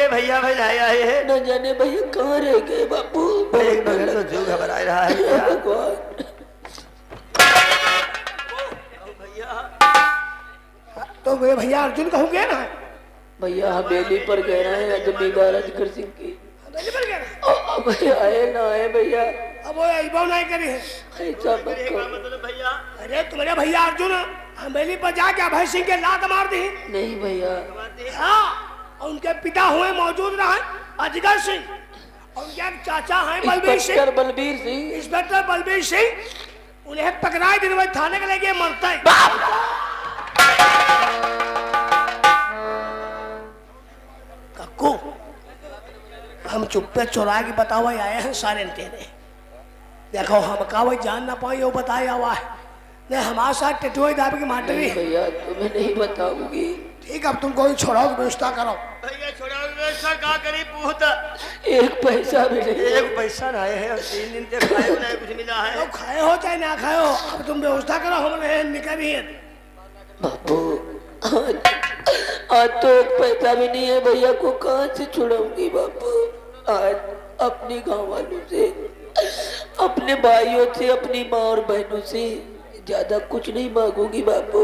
के भैया भैया आए हैं। न जाने भैया कहाँ रह गए बापू। एक बगल तो जो घबरा रहा है भगवान। तो वे भैया अर्जुन कहूँगे ना भैया हवेली पर गए हैं जमींदार अजगर सिंह की। हवेली पर गए ना? भैया आए ना आए भैया। अब वो अइबो नहीं करी है। ऐसा मत करो। भैया। अरे तुम्हारे भैया अर्जुन हवेली पर जाके अभय सिंह के लात मार दी। नहीं भैया। हाँ, और उनके पिता हुए मौजूद रहे अजगर सिंह और उनके एक चाचा हैं बलबीर सिंह। इंस्पेक्टर बलबीर सिंह उन्हें पकड़ाए दिन में थाने के लेके मरता है। कक्कू हम चुप्पे चुरा के बताओ आए हैं सारे तेरे। देखो हम का वही जान ना पाए वो बताया हुआ है नहीं हमारे साथ टिटोई दाब की माटरी है। भैया तुम्हें नहीं बताऊंगी। ठीक अब तुम कोई छोड़ाओ व्यवस्था करो। भैया छोड़ाओ व्यवस्था का करी पूत। एक पैसा भी नहीं। एक पैसा ना है और 3 दिन से खाए नहीं कुछ मिला है। तो खाए हो चाहे ना खाए हो अब तुम व्यवस्था करो हम रहे निकल ही है। बापू आज तो एक पैसा भी नहीं है भैया को कहाँ से छुड़ाऊंगी बापू। आज अपने गांव वालों से अपने भाइयों से अपनी माँ और बहनों से ज्यादा कुछ नहीं मांगूंगी बापू।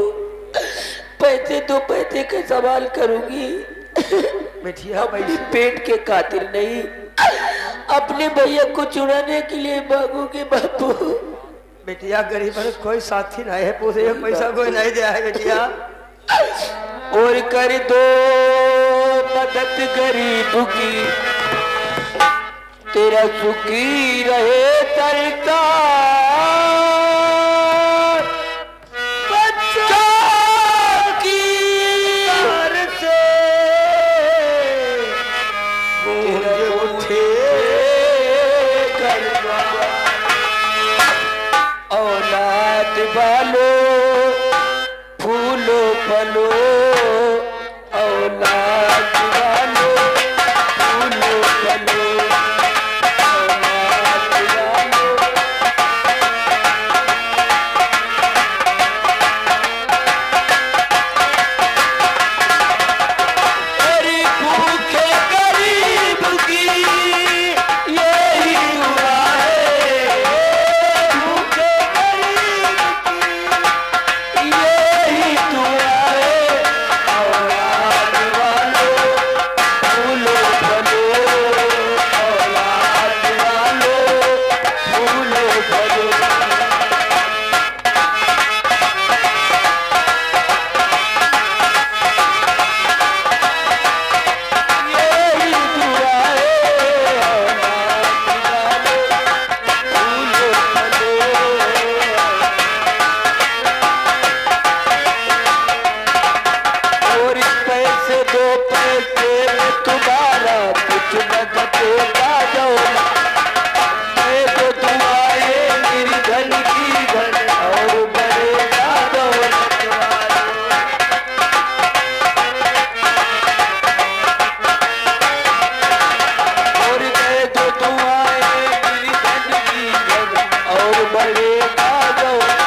पैसे 2 पैसे का सवाल करूंगी बेटिया अपने पेट के खातिर नहीं अपने भैया को छुड़ाने के लिए मांगूंगी बापू। बेटिया गरीब है कोई साथी नहीं है पूछे एक पैसा कोई नहीं दिया है बेटिया। और कर दो मदद गरीब की तेरा सुखी रहे सरकार। बच्चों की घर से उठे औलाद वालो फूलो फलो औलाद वालो फूलो फलो औलाद वालो। अरे भूखे गरीब की यही दुआ है। भूखे गरीब की यही दुआ है। औलाद वालो फूलो फलो औलाद वालो फूलो फलो। यही दुआ है औलाद वालो फूलो फलो। और इस पैसे 2 पैसे में तुम्हारा कुछ न घटेगा जौला। मैं तो दुआएं मेरी धन की धन और बढ़ेगा दौलत वाला। और मैं तो दुआएं मेरी धन की धन और बढ़ेगा दौलत।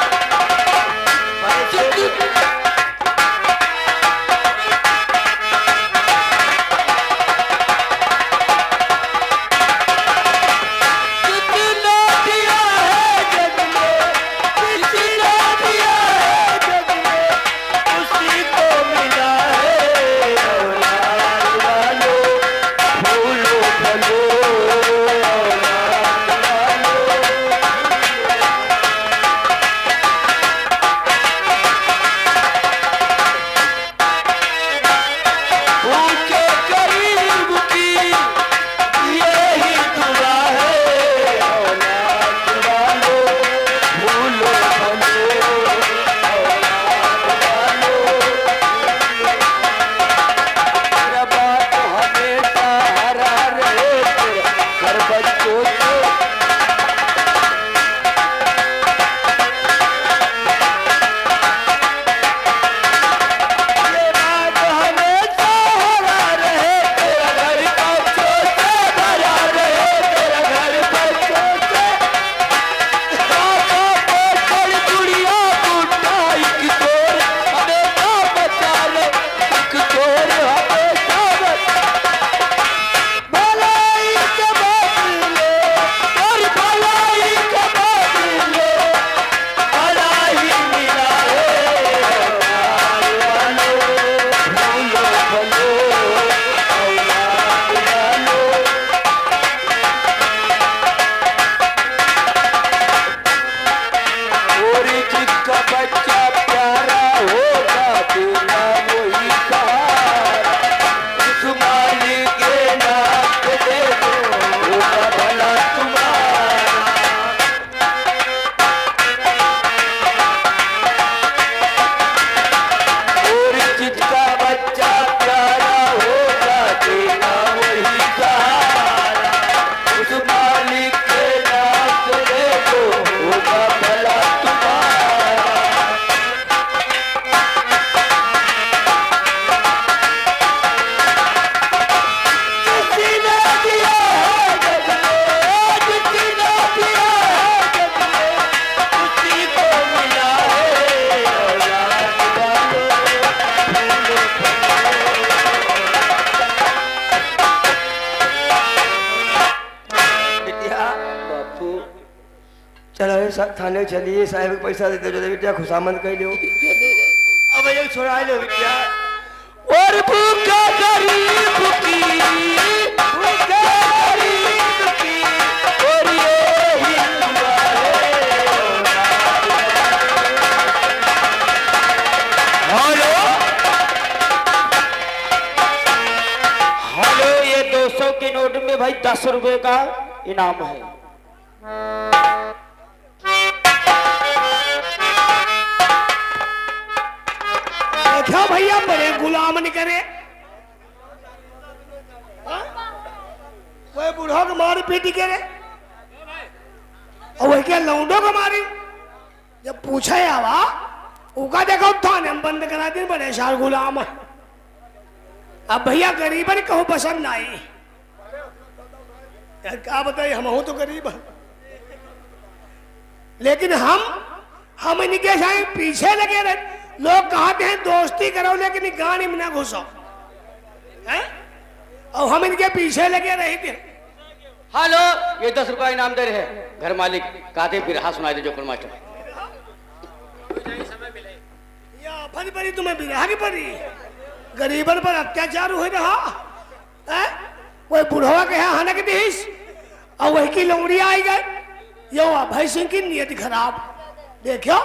है थाने चलिए साहब को पैसा देते जो बिटिया खुशामद कर लो अब ये छोड़ा लो बिटिया और भूखा गरीब की भूखा गरीब की और ये हिंदुआ हेलो हेलो, ये 200 के नोट में भाई 10 रुपए का इनाम है। देखो भैया बड़े गुलाम नहीं करे वह बूढ़ों को मार पीटी करे और वही क्या लौंडों को मारी जब पूछा आवा उका देखो थाने हम बंद करा दिन बड़े शार गुलाम है। अब भैया गरीबन कहूँ पसंद आई यार क्या बताइए हम हूं तो गरीब है लेकिन हम इनके साथ पीछे लगे रहे लोग कहते हैं दोस्ती करो लेकिन गाड़ी में ना घुसो हैं और हम इनके पीछे लगे रहे थे। हेलो, ये 10 रुपया इनाम दे रहे हैं घर मालिक। कहते फिर हाँ सुनाई दे जोकर मास्टर। या फल परी तुम्हें बिरहा की परी गरीबन पर अत्याचार हुए रहा है वही बुढ़वा के यहाँ हनक दीस और वही की लौड़ी आई गए यो अभय सिंह की नियत खराब देखो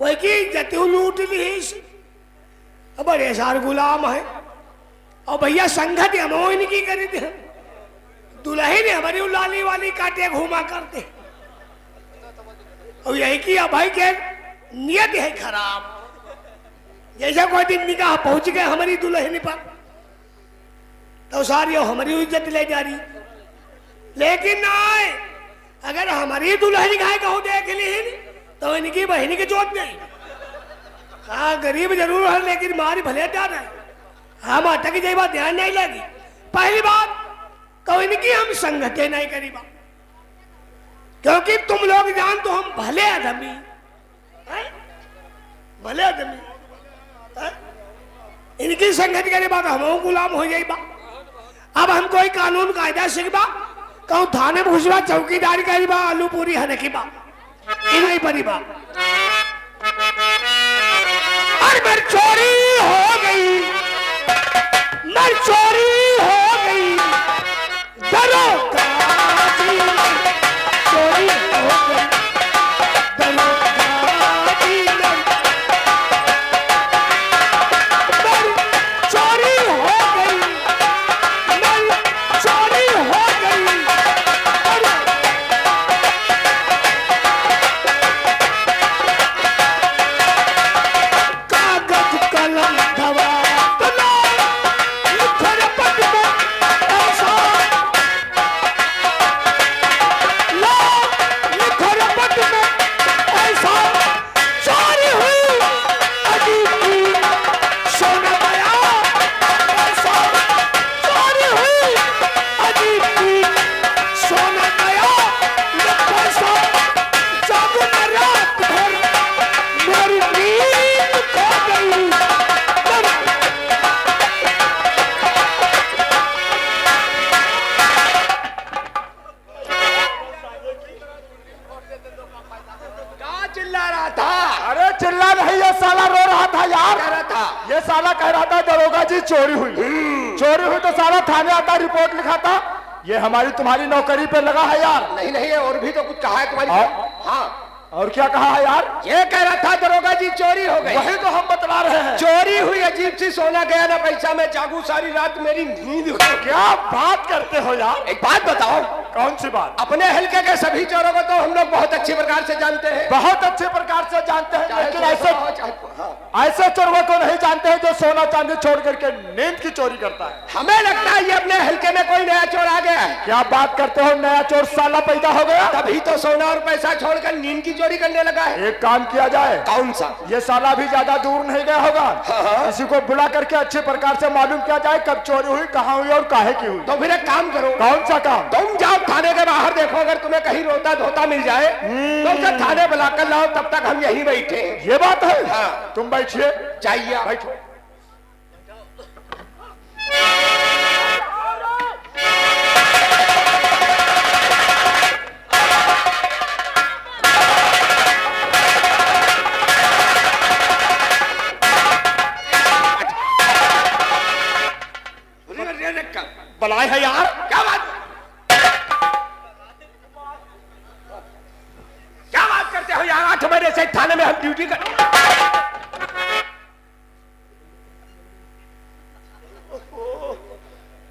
वही की जतू लूट लीस बड़े सार गुलाम है और भैया संगत हम इनकी करी थी दुल्हन हमारी लाली वाली काटे घूमा करते और यही की अभय के नियत है खराब जैसे कोई दिन निकाह पहुंच गए हमारी दुल्हन पर तो सारी हमारी इज्जत ले जा रही लेकिन नहीं अगर हमारी दुल्हन गाय कहूँ देख ली तो इनकी बहन की चोट नहीं। हाँ गरीब जरूर है लेकिन मारी भले डर है हम अटक जाए बात ध्यान नहीं लगी। पहली बात तो इनकी हम संगते नहीं करी बात क्योंकि तुम लोग जान तो हम भले आदमी भले आदमी इनकी संगत करे बात हम गुलाम हो जाए बा। अब हम कोई कानून कायदा सीखबा कहूँ थाने में घुसबा चौकीदारी करी बा आलू पूरी हने की बा नहीं परी बा और मेरी चोरी हो गई मेरी चोरी हो गई डरो चोरी हो गई चोरी हुई तो साला थाने आता रिपोर्ट लिखाता। ये हमारी तुम्हारी नौकरी पे लगा है यार। नहीं नहीं और भी तो कुछ कहा है तुम्हारी। हाँ और क्या कहा है यार? ये कह रहा था दरोगा जी चोरी हो गई। वही तो हम बतला रहे हैं। चोरी हुई अजीब सी सोना गया ना पैसा में जागू सारी रात मेरी नींद। क्या बात करते हो यार? एक बात बताओ। कौन सी बात? अपने हल्के के सभी चोरों को तो हम लोग बहुत अच्छे प्रकार से जानते हैं। बहुत अच्छे प्रकार से जानते हैं लेकिन ऐसे चोरों को नहीं जानते हैं जो सोना चांदी छोड़ करके नींद की चोरी करता है। हमें लगता है ये अपने हल्के में कोई नया चोर आ गया है। क्या बात करते हो? नया चोर साला पैदा हो गया तभी तो सोना और पैसा छोड़कर नींद की चोरी करने लगा है। एक काम किया जाए। कौन सा? ये साला भी ज्यादा दूर नहीं गया होगा। किसी को बुला करके अच्छे प्रकार से मालूम किया जाए कब चोरी हुई, कहाँ हुई और काहे की हुई। तो फिर एक काम करो। कौन सा काम? तुम जाओ थाने के बाहर देखो अगर तुम्हें कहीं रोता धोता मिल जाए तो उसे थाने बुलाकर लाओ तब तक हम यहीं बैठे। ये बात है। हाँ। तुम बैठिए। चाहिए बैठो। बलाए है यार, क्या बात करते हो यार? 8 महीने से थाने में हम ड्यूटी कर,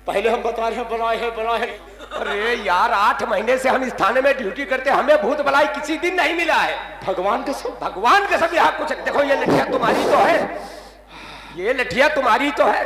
पहले हम बता रहे हैं बलाए है बलाए है। अरे यार 8 महीने से हम इस थाने में ड्यूटी करते, हमें भूत बलाई किसी दिन नहीं मिला है। भगवान कसम, भगवान के सब यहाँ कुछ देखो, ये लठिया तुम्हारी तो है, ये लठिया तुम्हारी तो है।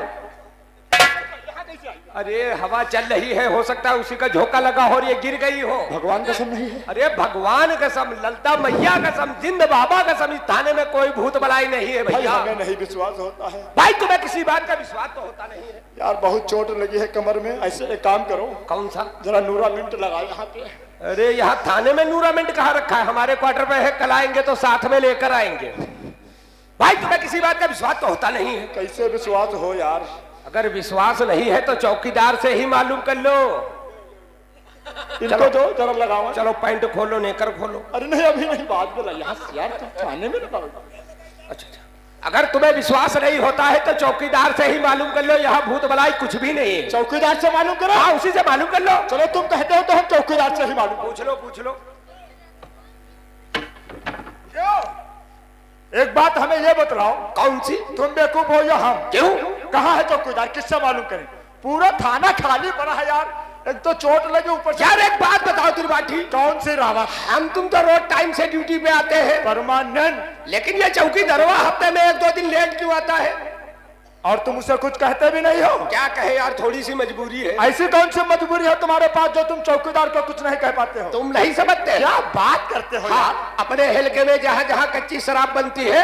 अरे हवा चल रही है, हो सकता है उसी का झोंका लगा हो और ये गिर गई हो। भगवान कसम नहीं है। अरे भगवान कसम, ललता मैया कसम, जिंद बाबा कसम, इस थाने में कोई भूत बलाई नहीं है भाई भैया। हमें नहीं विश्वास होता है भाई तुम्हें किसी बात का विश्वास तो होता नहीं है। यार, बहुत चोट लगी है कमर में। ऐसे एक काम करो, कौन सा? जरा नूरा मिंट लगाओ यहाँ पे। अरे यहाँ थाने में नूरामेंट कहाँ रखा है? हमारे क्वार्टर पे है, कल आएंगे तो साथ में लेकर आएंगे। भाई तुम्हें किसी बात का विश्वास तो होता नहीं है। कैसे विश्वास हो यार? अगर विश्वास नहीं है तो चौकीदार से ही मालूम कर लो। इनको दो जरा लगाओ। चलो पैंट खोलो, नेकर खोलो। अरे नहीं, अभी नहीं, बाद में लगा यार, तुम थाने में लगाओ। अच्छा, अगर तुम्हें विश्वास नहीं होता है तो चौकीदार से ही मालूम कर लो, यहाँ भूत बलाई कुछ भी नहीं है। चौकीदार से मालूम करो। हाँ, उसी से मालूम कर लो। चलो तुम कहते हो तो हम चौकीदार से ही मालूम। पूछ लो, पूछ लो। एक बात हमें ये बतलाओ। कौन सी? तुम बेवकूफ हो या हम? क्यों? कहाँ है चौकीदार? किससे मालूम करें? पूरा थाना खाली पड़ा है यार। एक तो चोट लगी, ऊपर से यार एक बात बताओ त्रिपाठी, कौन सी रावत? हम तुम तो रोज टाइम से ड्यूटी पे आते हैं, परमानेंट, लेकिन ये चौकीदारवा हफ्ते में 1-2 दिन लेट क्यों आता है? और तुम उसे कुछ कहते भी नहीं हो। क्या कहे यार, थोड़ी सी मजबूरी है। ऐसी कौन सी मजबूरी है तुम्हारे पास जो तुम चौकीदार को कुछ नहीं कह पाते हो? तुम नहीं समझते? क्या बात करते हो हाँ, यार? अपने हलके में जहाँ जहाँ कच्ची शराब बनती है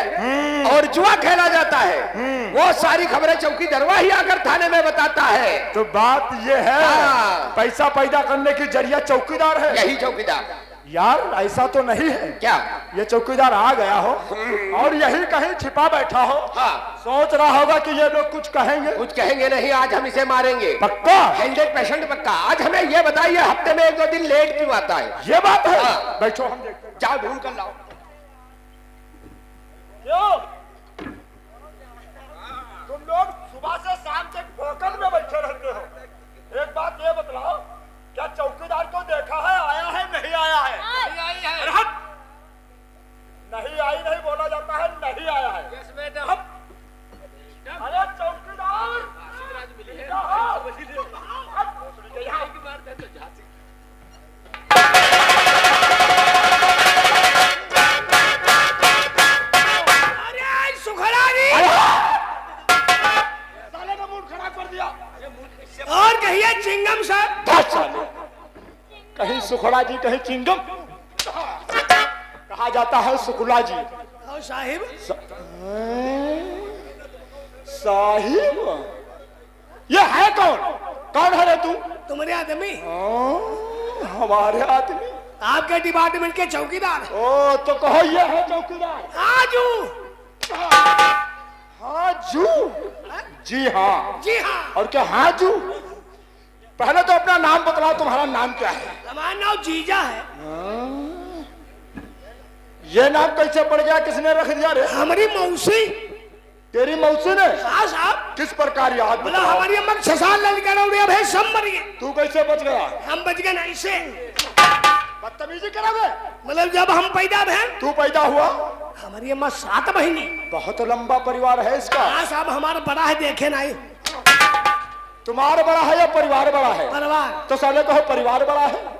और जुआ खेला जाता है, वो सारी खबरें चौकीदारवा ही आकर थाने में बताता है। तो बात ये है, हाँ। पैसा पैदा करने की जरिया चौकीदार है। यही चौकीदार। यार ऐसा तो नहीं है क्या? ये चौकीदार आ गया हो और यही कहीं छिपा बैठा हो, हाँ। सोच रहा होगा कि ये लोग कुछ कहेंगे। कुछ कहेंगे नहीं, आज हम इसे मारेंगे पक्का? 100% पक्का। आज हमें ये बताइए, हफ्ते में 1-2 दिन लेट क्यों आता है? ये बात है। हाँ। बैठो, हम देखते हैं। जाओ ढूंढ कर लाओ। तुम लोग सुबह से शाम तक भोकल में बैठे रहते हो। एक बात ये बतलाओ, क्या चौकीदार को देखा है? आया है नहीं आया है? नहीं आई है। अरे हट! नहीं आई नहीं बोला जाता है, नहीं आया है। हट! अरे चौकीदार! अरे सुखरानी, साले ने मूड खराब कर दिया। और कहिए चिंगम सर। कहीं सुखड़ा जी, कहीं चिंगम। कहा जाता है सुखला जी। और साहिब, साहिब, ये है कौन? कौन है रे तू? तुम्हारे आदमी, हमारे आदमी। आपके डिपार्टमेंट के चौकीदार। ओ तो कहो ये है चौकीदार। आजू। हाँ जू? जी हाँ। जी हाँ। और क्या हाँ जू? पहले तो अपना नाम बतलाओ, तुम्हारा नाम क्या है? हमारा नाम जीजा है। ये नाम कैसे पड़ गया? किसने रख दिया रे? हमारी मौसी। तेरी मौसी ने? हाँ साहब। किस प्रकार याद? बोला हमारी अम्मा 6 साल लड़का रहा है, सब मर गए। तू कैसे बच गया? हम बच गए नहीं से। बदतमीजी करावे? मतलब जब हम पैदा भैन, तू पैदा हुआ? हमारी अम्मा 7 महीने। बहुत लंबा परिवार है इसका। हाँ साहब, हमारा बड़ा है, देखे नहीं। तुम्हारा बड़ा है या परिवार बड़ा है? परिवार। तो साले कहो परिवार बड़ा है।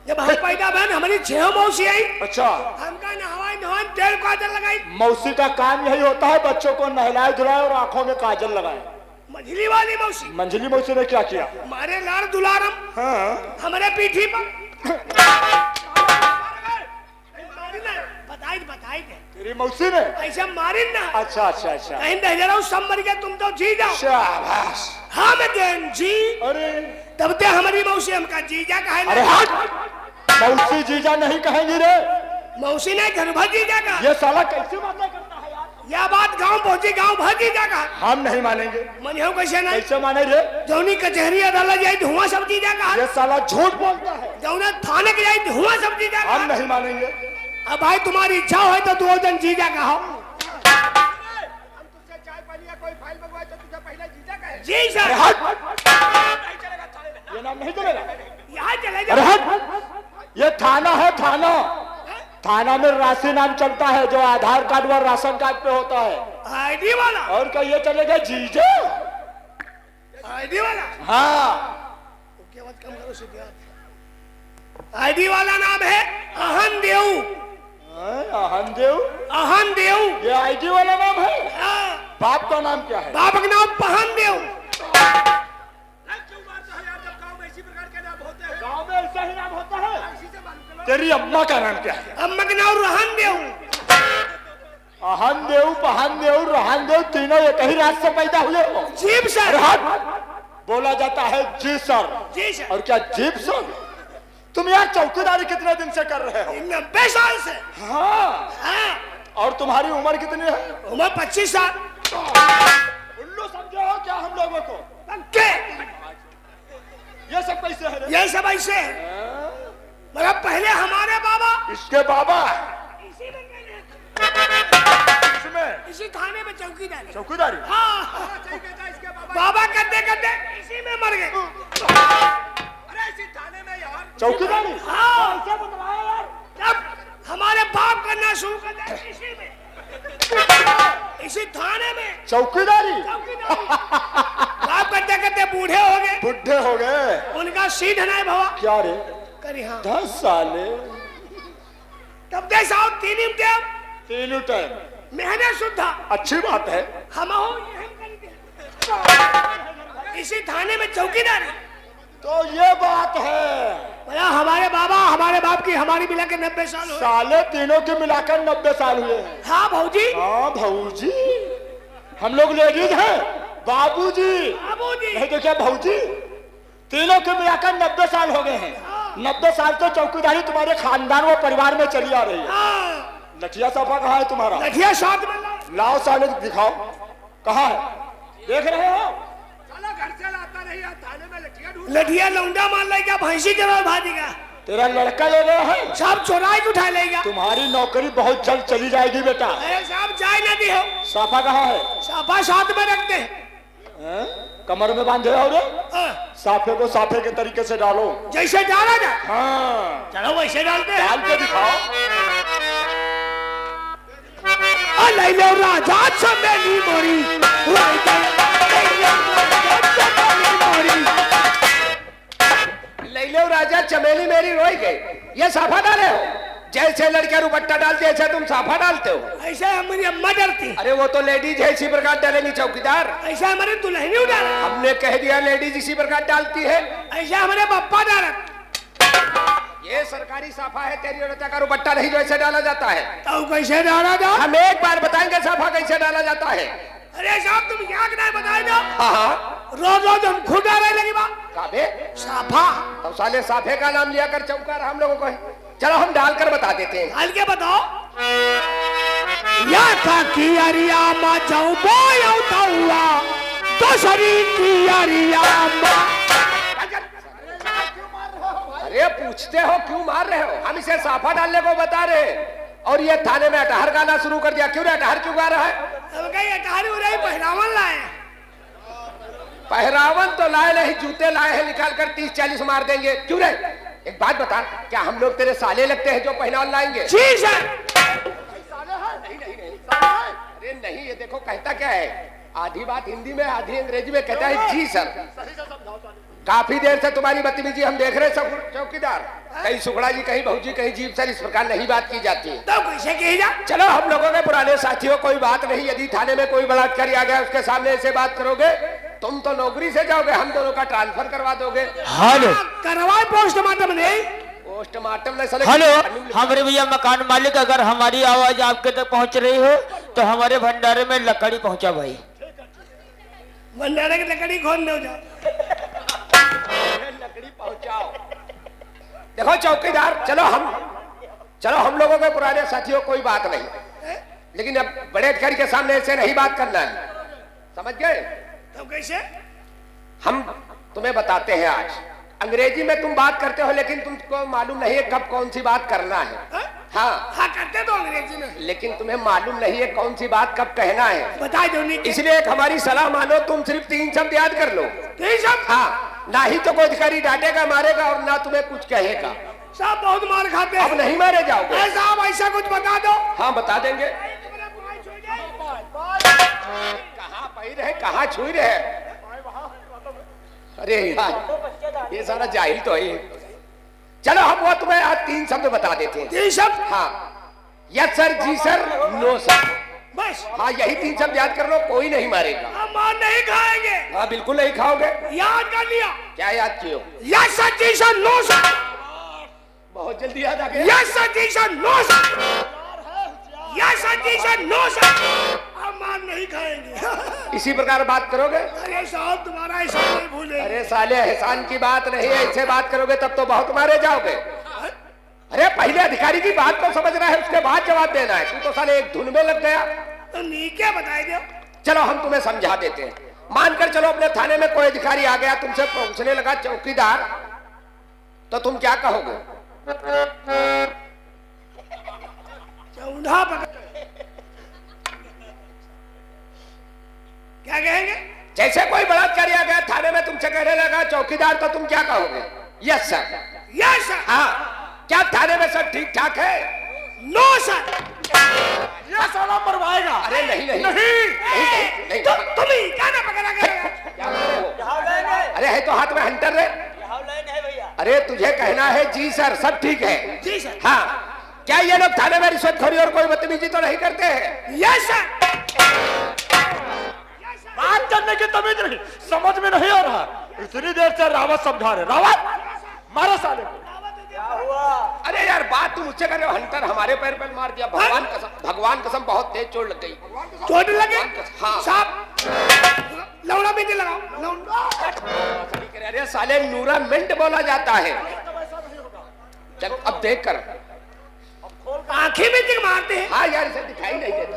जब हम पैदा भैन, हमारी 6 मौसी आई। अच्छा, हमका नहवाई धोई 1.5 काजल लगाई। मौसी का काम यही होता है, बच्चों को नहलाए धुलाए और आंखों में काजल लगाए। मझली वाली मौसी, मंझली मौसी ने क्या किया? हमारे लाड़ दुलारम, हाँ। हमारे पीठी पर बताई दे। तेरी मौसी ने? ऐसे मारी ना। अच्छा अच्छा अच्छा। कहीं दे जरा सब मर गया, तुम तो जी जाओ। शाबाश। हम देन जी। अरे तब ते हमारी मौसी हमका जीजा कहे। अरे हट! मौसी जीजा नहीं कहेंगी रे। मौसी ने घर भर जीजा कहा। ये साला कैसे बातें करता है यार? यह बात गांव पहुंची, गांव भर जीजा कहा। हम नहीं मानेंगे। मनी हो कैसे नहीं? कैसे माने रे? जौनी कचहरी अदालत जाई धुआं सब जीजा कहा। ये साला झूठ बोलता है। जौने थाने के जाई धुआं सब जीजा कहा। हम नहीं मानेंगे। अब भाई तुम्हारी इच्छा हो तो 2 दिन जीजा कहो। चाय पानी या कोई फाइल मंगवाए तो तुझे पहले जीजा कहे। जी सर। हट! थाना थाना में राशि नाम चलता है जो आधार कार्ड व राशन कार्ड पे होता है। आईडी वाला? और क्या ये चलेगा जीजे? आईडी वाला? हाँ। क्या बात कम करो सीधे। आईडी वाला नाम है अहन देव। अहन देव? अहन देव ये आईडी वाला नाम है? हाँ। बाप का नाम क्या है? बाप का नाम पहन देव। गाँव में ऐसा ही नाम होता है? तेरी अम्मा का नाम क्या है? अम्मा का नाम रहन देव। अहन देव, पहन देव, रहन देव तीनों एक ही रात से पैदा हुए हो? Jeep sir. बोला जाता है जी सर। जी सर। और क्या जीप सर? तुम यहाँ चौकीदारी कितने दिन से कर रहे हो? 90 साल से। हाँ। हाँ। और तुम्हारी उम्र कितनी है? उम्र 25 साल। उल्लू समझे हो क्या हम लोगों को? पक्के। ये सब कैसे है रे? ये सब ऐसे है। मगर पहले हमारे बाबा इसके बाबा इसमें इसी थाने में चौकीदारी। चौकीदारी? हाँ। बाबा करते करते इसी में मर गए। अरे इसी थाने में यार चौकीदारी? हाँ। ऐसे बताया यार। जब हमारे बाप करना शुरू कर दिया इसी में, इसी थाने में चौकीदारी? बाप करते करते बूढ़े हो गए। बुढ़े हो गए? उनका सीट नहीं भवा। क्या रे? करी हाँ। 10 साले तब दे साहब तीन टाइम तीनों टाइम मेहनत सुधा। अच्छी बात है। हम हो इसी थाने में चौकीदारी। तो ये बात है। भैया हमारे बाबा हमारे बाप की हमारी मिला के 90 साल हो। साले तीनों के मिलाकर 90 साल हुए हैं। हाँ भाऊजी। हाँ भाऊजी। हम लोग लेडीज हैं। बाबूजी। बाबूजी। नहीं तो क्या भाऊजी? तीनों के मिलाकर 90 साल हो गए हैं। 90 साल तो चौकीदारी तुम्हारे खानदान और परिवार में चली आ रही है। हाँ। लठिया साफा कहाँ है तुम्हारा? लठिया साथ में लाओ साले दिखाओ कहाँ है? देख रहे हो? घर से लाता नहीं थाने में लठिया लौंडा मान लेगा भैंसी जरूर भाजीगा। तेरा लड़का ले गया है? सब चुराई के उठा लेगा। तुम्हारी नौकरी बहुत जल्द चली जाएगी बेटा। अरे साहब जाए ना दी हो। साफा कहाँ है? साफा साथ में रखते हैं। कमर में बांधे हो रे? साफे को साफे के तरीके से डालो जैसे डाला जा। हाँ। चलो वैसे डालते हैं। डाल के दिखाओ। ले लो राजा चमेली मोरी। ले लो राजा चमेली मेरी रोई गई। ये साफा डाले हो? जैसे लड़के रुपट्टा डालते ऐसे तुम साफा डालते हो? ऐसे हमारी अम्मा डरती। अरे वो तो लेडीज है, इसी प्रकार डालेंगी चौकीदार। ऐसे हमारे दुल्हनी उड़ा। हमने कह दिया लेडीज इसी प्रकार डालती है। ऐसे हमारे पप्पा डाल। ये सरकारी साफा है, तेरी औरत का रुपट्टा नहीं जो ऐसे डाला जाता है। तो कैसे डाला जा? हम एक बार बताएंगे साफा कैसे डाला जाता है। अरे साहब तुम क्या नहीं बताए दो। हाँ हाँ। रोज रोज हम खुद डाले लगी बात। काबे साफा। तो साले साफे का नाम लिया कर चौकार हम लोगों को है। चलो हम डालकर बता देते हैं। डाल के बताओ। या था की अरिया मा जाऊं बोया हुआ तो शरीर की अरिया मा। अरे पूछते हो क्यों मार रहे हो? हम इसे साफा डालने को बता रहे हैं और ये थाने में अटहर गाना शुरू कर दिया। क्यों रे अटहर क्यों गा रहा है? अब कहीं अटहर हो रही पहनावन लाए। पहरावन तो लाए नहीं, जूते लाए हैं निकाल कर 30-40 मार देंगे। क्यों रे? एक बात बता, क्या हम लोग तेरे साले लगते हैं जो पहनावन लाएंगे? जी सर। अरे नहीं, ये देखो कहता क्या है, आधी बात हिंदी में आधी अंग्रेजी में कहता है जी सर। काफी देर से तुम्हारी बदतमीजी हम देख रहे हैं चौकीदार। कहीं सुखड़ा जी, कहीं भौजी, कहीं जीप सर, इस प्रकार नहीं बात की जाती है। तो कैसे कही जा? चलो हम लोगों के पुराने साथियों, कोई बात नहीं। यदि थाने में कोई बलात्कारी आ गया उसके सामने ऐसे बात करोगे, तुम तो नौकरी से जाओगे, हम दोनों का ट्रांसफर करवा दोगे। हेलो करवाए पोस्टमार्टम नहीं। पोस्टमार्टम हेलो, हमारे भैया मकान मालिक, अगर हमारी आवाज आपके तक पहुंच रही हो तो हमारे भंडारे में लकड़ी पहुंचा भाई। भंडारे की लकड़ी खोल दो जा। लकड़ी पहुंचाओ। देखो चौकीदार, चलो हम लोगों के पुराने साथियों, कोई बात नहीं, लेकिन अब बड़े अधिकारी के सामने ऐसे नहीं बात करना है, समझ गए? तो कैसे? हम तुम्हें बताते हैं आज। अंग्रेजी में तुम बात करते हो लेकिन तुमको मालूम नहीं है कब कौन सी बात करना है। हाँ हाँ करते तो अंग्रेजी में, लेकिन तुम्हें मालूम नहीं है कौन सी बात कब कहना है। बता दो नहीं। इसलिए एक हमारी सलाह मानो, तुम सिर्फ 3 शब्द याद कर लो। 3 शब्द? हाँ, ना ही तो कोई अधिकारी डांटेगा मारेगा और ना तुम्हें कुछ कहेगा। साहब बहुत मार खाते अब हैं। नहीं मारे जाओगे? ए साहब ऐसा कुछ बता दो। हाँ बता देंगे। कहाँ पैर है, कहाँ छुई रहे? अरे यार ये सारा जाहिल तो है। चलो हम वो तुम्हें आज 3 शब्द बता देते हैं। जी सब हाँ, यस सर, जी सर, नो सर। बस हाँ यही 3 शब्द याद कर लो, कोई नहीं मारेगा। हम मार नहीं खाएंगे। हाँ बिल्कुल नहीं खाओगे। याद कर लिया। क्या याद किए हो? यस सर जी सर नो सर। बहुत जल्दी याद आ गया। यस सर जी sir no sir. Yes sir जी सर नो सर। हम मार नहीं खाएंगे। इसी प्रकार बात करोगे? अरे साहब तुम्हारा ऐसा नहीं भूले। अरे साले एहसान की बात नहीं है, ऐसे बात करोगे तब तो बहुत मारे जाओगे। अरे पहले अधिकारी की बात तो समझना है, उसके बाद जवाब देना है। तू तो साले एक धुन में लग गया। तो नी क्या बताए दो। चलो हम तुम्हें समझा देते हैं। मानकर चलो अपने थाने में कोई अधिकारी आ गया, तुमसे पूछने लगा चौकीदार, तो तुम क्या कहोगे? चौंधा पकड़ क्या कहेंगे? जैसे कोई बलात्कारी आ गया थाने में, तुमसे कहने लगा चौकीदार, तो तुम क्या कहोगे? Yes sir. Yes sir. हाँ, क्या थाने में सब ठीक ठाक है? No sir. ये साला मरवाएगा। अरे नहीं नहीं नहीं। नहीं, नहीं, तुम ही क्या ना पकड़ा गया। क्या कर रहे हो? अरे है तो हाथ में हंटर रे। अरे तुझे कहना है जी सर, सब ठीक है। जी सर। हाँ, क्या ये लोग थाने में रिश्वतखोरी और कोई बदतमीजी तो नहीं करते हैं? Yes sir. बात करने की तमीज नहीं, समझ में नहीं आ रहा। इतनी देर से रावत समझा रहे। रावत मारो साले को। अरे यार बात तुम मुझसे कर रहे हो, हंटर हमारे पैर पर मार दिया। भगवान कसम बहुत तेज चोट लग गई। चोट लगे? हाँ। साहब लौड़ा भी लगाओ। लौड़ा। अरे साले नूरामेंट बोला जाता है। चल अब देख कर। आंखें में दिख मारते हैं। हाँ यार इसे दिखाई नहीं देता।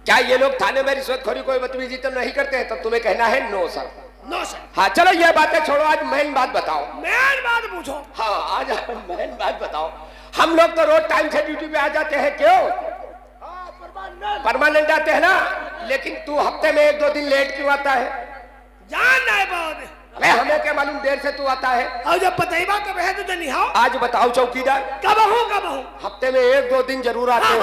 क्या ये लोग थाने में रिश्वतखोरी कोई बदतमीजी तो नहीं करते हैं? तब तुम्हें कहना है नो सर। No sir. हाँ चलो ये बातें छोड़ो, आज मेन बात बताओ। मेन बात पूछो। हाँ आज मेन बात बताओ। हम लोग तो रोज टाइम से ड्यूटी पे आ जाते हैं, क्यों? परमानेंट आते हैं ना, लेकिन तू हफ्ते में 1-2 दिन लेट क्यों आता है? जान है बहुत। अरे हमें क्या मालूम देर से तू आता है? और जब पता ही बात है तो निहाओ। आज बताओ चौकीदार। कब हूँ हफ्ते में 1-2 दिन जरूर आते हो।